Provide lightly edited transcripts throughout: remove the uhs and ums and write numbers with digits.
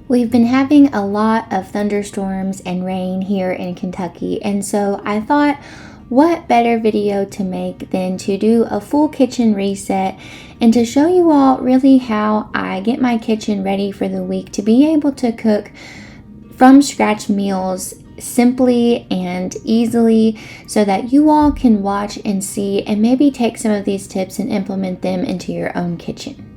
We've been having a lot of thunderstorms and rain here in Kentucky, and so I thought, what better video to make than to do a full kitchen reset and to show you all really how I get my kitchen ready for the week to be able to cook from scratch meals simply and easily so that you all can watch and see and maybe take some of these tips and implement them into your own kitchen.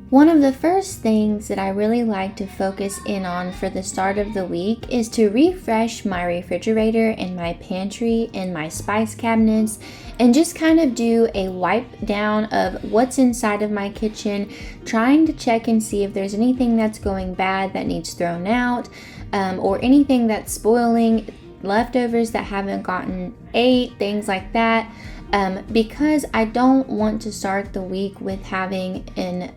One of the first things that I really like to focus in on for the start of the week is to refresh my refrigerator and my pantry and my spice cabinets and just kind of do a wipe down of what's inside of my kitchen, trying to check and see if there's anything that's going bad that needs thrown out, or anything that's spoiling, leftovers that haven't gotten ate, things like that. Because I don't want to start the week with having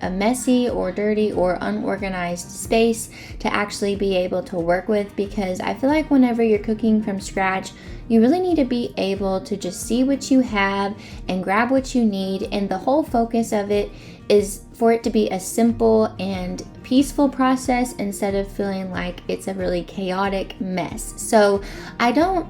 a messy or dirty or unorganized space to actually be able to work with, because I feel like whenever you're cooking from scratch, you really need to be able to just see what you have and grab what you need, and the whole focus of it is for it to be a simple and peaceful process instead of feeling like it's a really chaotic mess. So I don't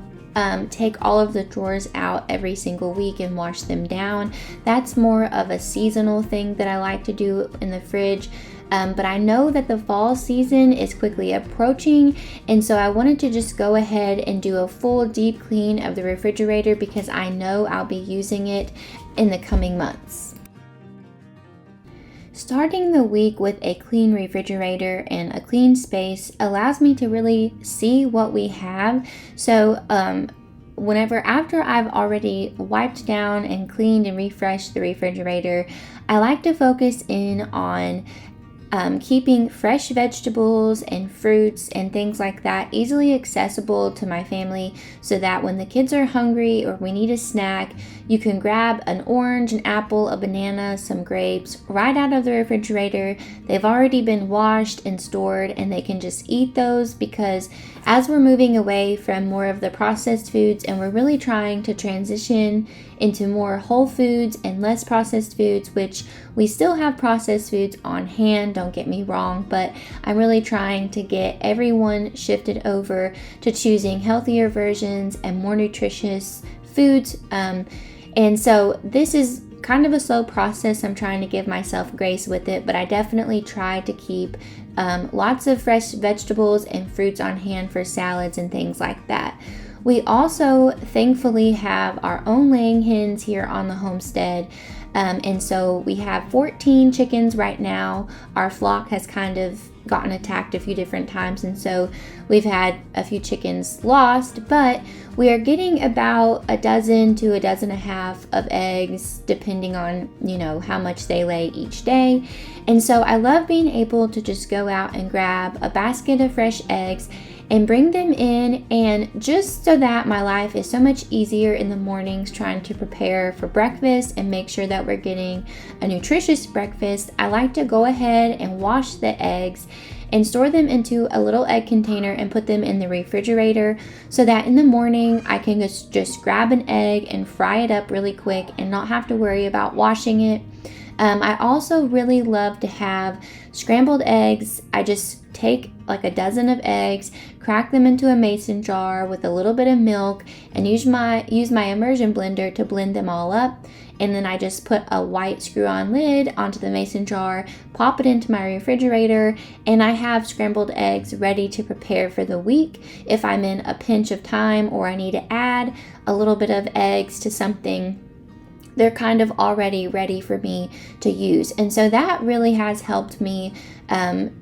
take all of the drawers out every single week and wash them down. That's more of a seasonal thing that I like to do in the fridge. But I know that the fall season is quickly approaching, and so I wanted to just go ahead and do a full deep clean of the refrigerator because I know I'll be using it in the coming months. Starting the week with a clean refrigerator and a clean space allows me to really see what we have. So after I've already wiped down and cleaned and refreshed the refrigerator, I like to focus in on keeping fresh vegetables and fruits and things like that easily accessible to my family so that when the kids are hungry or we need a snack, you can grab an orange, an apple, a banana, some grapes right out of the refrigerator. They've already been washed and stored, and they can just eat those, because as we're moving away from more of the processed foods and we're really trying to transition into more whole foods and less processed foods, which we still have processed foods on hand, don't get me wrong, but I'm really trying to get everyone shifted over to choosing healthier versions and more nutritious foods. And so this is kind of a slow process. I'm trying to give myself grace with it, but I definitely try to keep lots of fresh vegetables and fruits on hand for salads and things like that. We also thankfully have our own laying hens here on the homestead. And so we have 14 chickens right now. Our flock has kind of gotten attacked a few different times, and so we've had a few chickens lost, but we are getting about a dozen to a dozen and a half of eggs depending on how much they lay each day. And so I love being able to just go out and grab a basket of fresh eggs and bring them in, and just so that my life is so much easier in the mornings trying to prepare for breakfast and make sure that we're getting a nutritious breakfast, I like to go ahead and wash the eggs and store them into a little egg container and put them in the refrigerator so that in the morning I can just grab an egg and fry it up really quick and not have to worry about washing it. I also really love to have scrambled eggs. I just take like a dozen of eggs, crack them into a mason jar with a little bit of milk, and use my immersion blender to blend them all up. And then I just put a white screw-on lid onto the mason jar, pop it into my refrigerator, and I have scrambled eggs ready to prepare for the week. If I'm in a pinch of time or I need to add a little bit of eggs to something, they're kind of already ready for me to use. And so that really has helped me,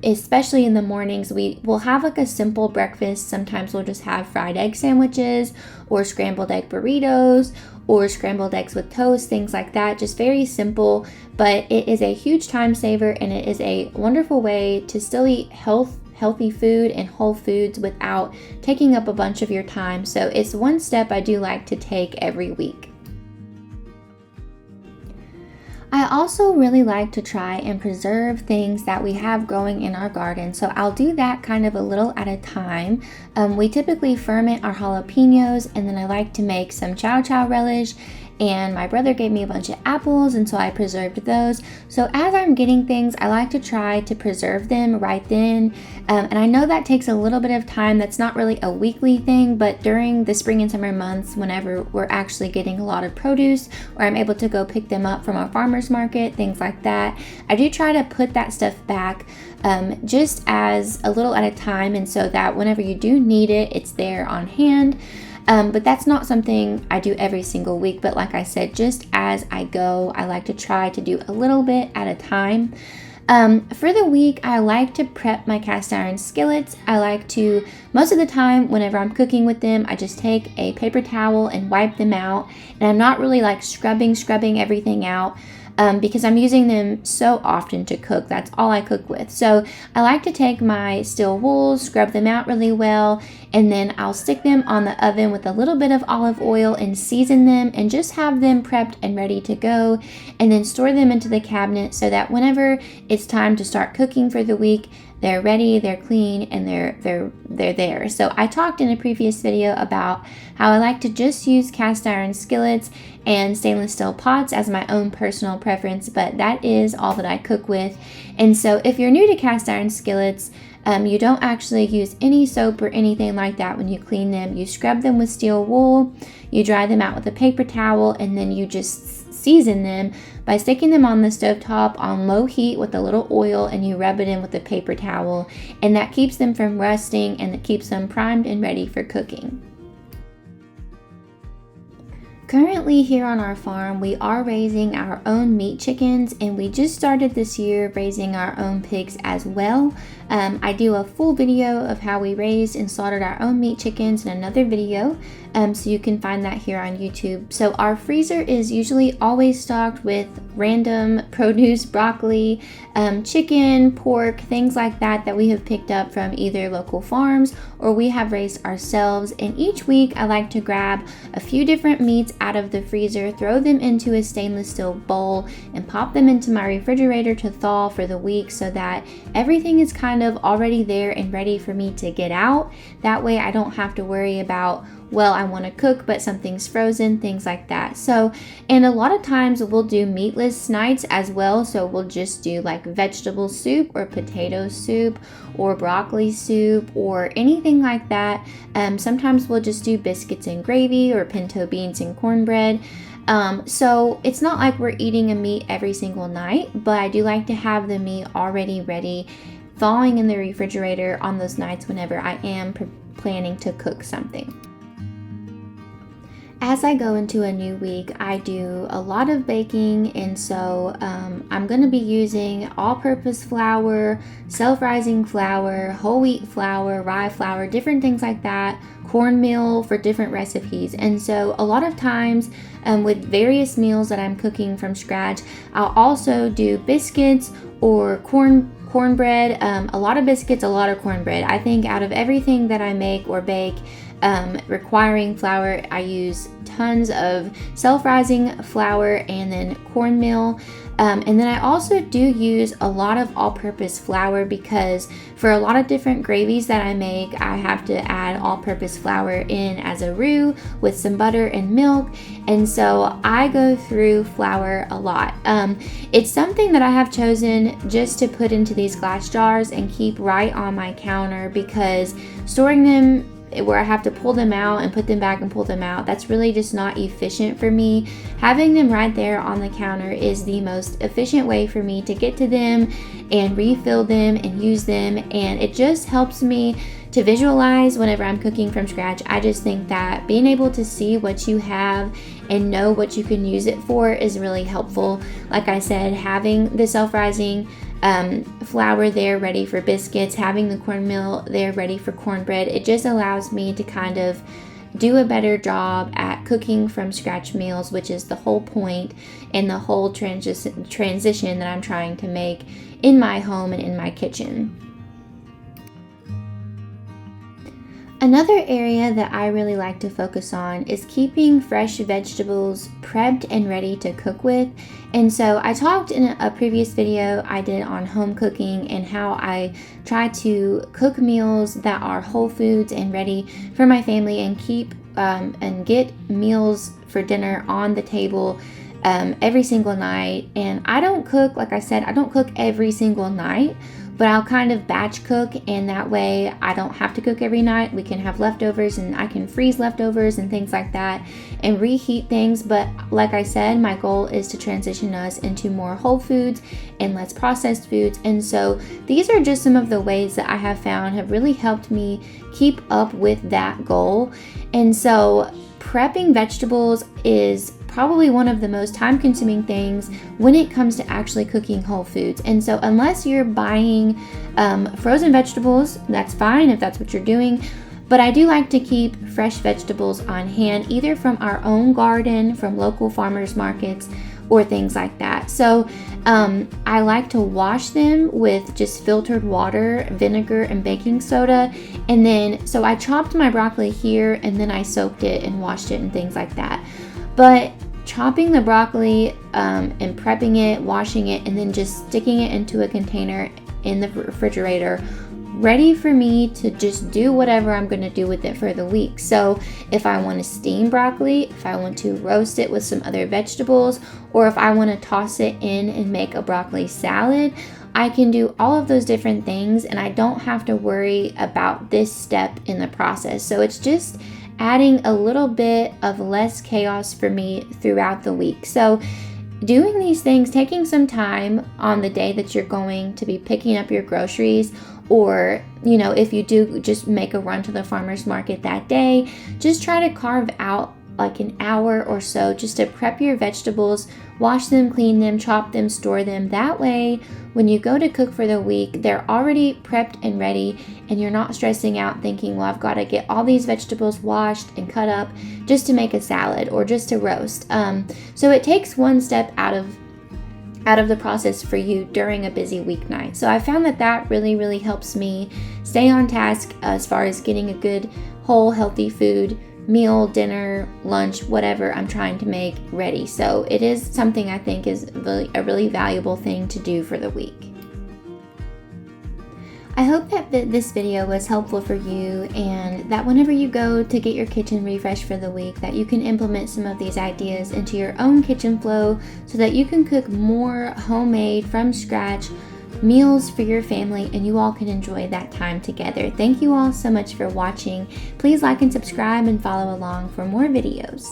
especially in the mornings. We will have like a simple breakfast. Sometimes we'll just have fried egg sandwiches or scrambled egg burritos or scrambled eggs with toast, things like that. Just very simple, but it is a huge time saver, and it is a wonderful way to still eat healthy food and whole foods without taking up a bunch of your time. So it's one step I do like to take every week. I also really like to try and preserve things that we have growing in our garden, so I'll do that kind of a little at a time. We typically ferment our jalapenos, and then I like to make some chow chow relish and my brother gave me a bunch of apples, and so I preserved those. So as I'm getting things, I like to try to preserve them right then. And I know that takes a little bit of time. That's not really a weekly thing, but during the spring and summer months, whenever we're actually getting a lot of produce, or I'm able to go pick them up from our farmer's market, things like that, I do try to put that stuff back just as a little at a time, and so that whenever you do need it, it's there on hand. But that's not something I do every single week. But like I said, just as I go, I like to try to do a little bit at a time. For the week, I like to prep my cast iron skillets. I like to, most of the time, whenever I'm cooking with them, I just take a paper towel and wipe them out. And I'm not really like scrubbing everything out. Because I'm using them so often to cook. That's all I cook with. So I like to take my steel wools, scrub them out really well, and then I'll stick them on the oven with a little bit of olive oil and season them, and just have them prepped and ready to go, and then store them into the cabinet so that whenever it's time to start cooking for the week, they're ready, they're clean, and they're there. So I talked in a previous video about how I like to just use cast iron skillets and stainless steel pots as my own personal preference, but that is all that I cook with. And so if you're new to cast iron skillets, you don't actually use any soap or anything like that when you clean them. You scrub them with steel wool, you dry them out with a paper towel, and then you just season them by sticking them on the stovetop on low heat with a little oil, and you rub it in with a paper towel, and that keeps them from rusting, and it keeps them primed and ready for cooking. Currently here on our farm, we are raising our own meat chickens, and we just started this year raising our own pigs as well. I do a full video of how we raised and slaughtered our own meat chickens in another video, so you can find that here on YouTube. So our freezer is usually always stocked with random produce, broccoli, chicken, pork, things like that that we have picked up from either local farms or we have raised ourselves. And each week I like to grab a few different meats out of the freezer, throw them into a stainless steel bowl, and pop them into my refrigerator to thaw for the week, so that everything is kind of already there and ready for me to get out. That way I don't have to worry about, well, I want to cook but something's frozen, things like that. So, and a lot of times we'll do meatless nights as well, so we'll just do like vegetable soup or potato soup or broccoli soup or anything like that. Sometimes we'll just do biscuits and gravy or pinto beans and cornbread. So it's not like we're eating a meat every single night, but I do like to have the meat already ready, thawing in the refrigerator on those nights whenever I am planning to cook something. As I go into a new week, I do a lot of baking, and so I'm going to be using all-purpose flour, self-rising flour, whole wheat flour, rye flour, different things like that, cornmeal for different recipes. And so a lot of times with various meals that I'm cooking from scratch, I'll also do biscuits or cornbread, a lot of biscuits, a lot of cornbread. I think out of everything that I make or bake requiring flour, I use tons of self-rising flour and then cornmeal. And then I also do use a lot of all-purpose flour, because for a lot of different gravies that I make, I have to add all-purpose flour in as a roux with some butter and milk. And so I go through flour a lot. It's something that I have chosen just to put into these glass jars and keep right on my counter, because storing them where I have to pull them out and put them back and pull them out, that's really just not efficient for me. Having them right there on the counter is the most efficient way for me to get to them and refill them and use them, and it just helps me to visualize whenever I'm cooking from scratch. I just think that being able to see what you have and know what you can use it for is really helpful. Like I said, having the self-rising flour there ready for biscuits, having the cornmeal there ready for cornbread, it just allows me to kind of do a better job at cooking from scratch meals, which is the whole point and the whole transition that I'm trying to make in my home and in my kitchen. Another area that I really like to focus on is keeping fresh vegetables prepped and ready to cook with. And so I talked in a previous video I did on home cooking and how I try to cook meals that are whole foods and ready for my family and keep and get meals for dinner on the table every single night. And I don't cook, like I said, I don't cook every single night, but I'll kind of batch cook, and that way I don't have to cook every night. We can have leftovers and I can freeze leftovers and things like that and reheat things. But like I said, my goal is to transition us into more whole foods and less processed foods. And so these are just some of the ways that I have found have really helped me keep up with that goal. And so prepping vegetables is probably one of the most time-consuming things when it comes to actually cooking whole foods. And so unless you're buying frozen vegetables, that's fine if that's what you're doing. But I do like to keep fresh vegetables on hand, either from our own garden, from local farmers markets, or things like that. So I like to wash them with just filtered water, vinegar, and baking soda. And then, so I chopped my broccoli here and then I soaked it and washed it and things like that. But chopping the broccoli and prepping it, washing it, and then just sticking it into a container in the refrigerator, ready for me to just do whatever I'm going to do with it for the week. So if I want to steam broccoli, if I want to roast it with some other vegetables, or if I want to toss it in and make a broccoli salad, I can do all of those different things and I don't have to worry about this step in the process. So it's just adding a little bit of less chaos for me throughout the week. So doing these things, taking some time on the day that you're going to be picking up your groceries, or if you do just make a run to the farmer's market that day, just try to carve out like an hour or so just to prep your vegetables, wash them, clean them, chop them, store them. That way, when you go to cook for the week, they're already prepped and ready, and you're not stressing out thinking, well, I've got to get all these vegetables washed and cut up just to make a salad or just to roast. So it takes one step out of the process for you during a busy weeknight. So I found that really, really helps me stay on task as far as getting a good, whole, healthy food meal, dinner, lunch, whatever I'm trying to make ready. So it is something I think is a really valuable thing to do for the week. I hope that this video was helpful for you, and that whenever you go to get your kitchen refreshed for the week, that you can implement some of these ideas into your own kitchen flow so that you can cook more homemade, from scratch meals for your family, and you all can enjoy that time together. Thank you all so much for watching. Please like and subscribe and follow along for more videos.